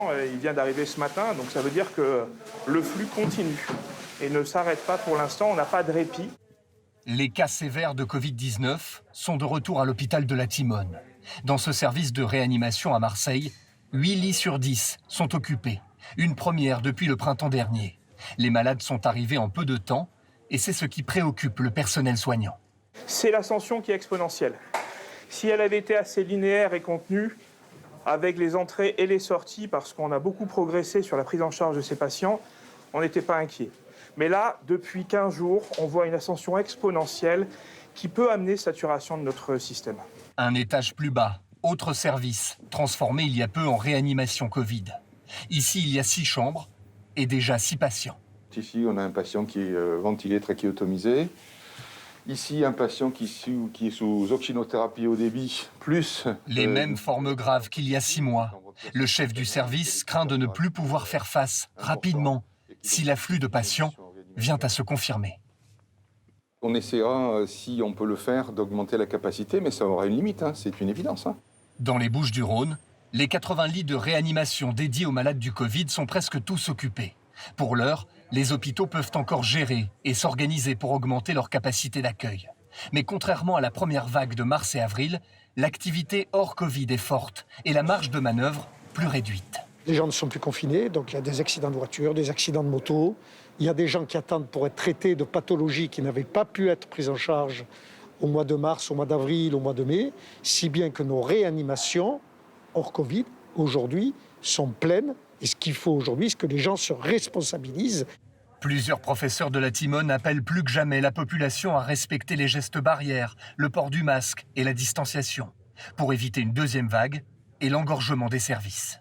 Il vient d'arriver ce matin, donc ça veut dire que le flux continue et ne s'arrête pas pour l'instant, on n'a pas de répit. Les cas sévères de Covid-19 sont de retour à l'hôpital de la Timone. Dans ce service de réanimation à Marseille, 8 lits sur 10 sont occupés. Une première depuis le printemps dernier. Les malades sont arrivés en peu de temps et c'est ce qui préoccupe le personnel soignant. C'est l'ascension qui est exponentielle. Si elle avait été assez linéaire et contenue, avec les entrées et les sorties, parce qu'on a beaucoup progressé sur la prise en charge de ces patients, on n'était pas inquiet. Mais là, depuis 15 jours, on voit une ascension exponentielle qui peut amener saturation de notre système. Un étage plus bas, autre service, transformé il y a peu en réanimation Covid. Ici, il y a 6 chambres et déjà 6 patients. Ici, on a un patient qui est ventilé, trachéotomisé. Ici, un patient qui est sous oxynothérapie haut débit, plus... Les mêmes formes graves qu'il y a 6 mois. Le chef du service craint de ne plus pouvoir faire face rapidement si l'afflux de patients vient à se confirmer. On essaiera, si on peut le faire, d'augmenter la capacité, mais ça aura une limite, c'est une évidence. Dans les Bouches-du-Rhône, les 80 lits de réanimation dédiés aux malades du Covid sont presque tous occupés. Pour l'heure, les hôpitaux peuvent encore gérer et s'organiser pour augmenter leur capacité d'accueil. Mais contrairement à la première vague de mars et avril, l'activité hors Covid est forte et la marge de manœuvre plus réduite. Les gens ne sont plus confinés, donc il y a des accidents de voiture, des accidents de moto. Il y a des gens qui attendent pour être traités de pathologies qui n'avaient pas pu être prises en charge au mois de mars, au mois d'avril, au mois de mai, si bien que nos réanimations hors Covid, aujourd'hui, sont pleines. Et ce qu'il faut aujourd'hui, c'est que les gens se responsabilisent. Plusieurs professeurs de la Timone appellent plus que jamais la population à respecter les gestes barrières, le port du masque et la distanciation, pour éviter une deuxième vague et l'engorgement des services.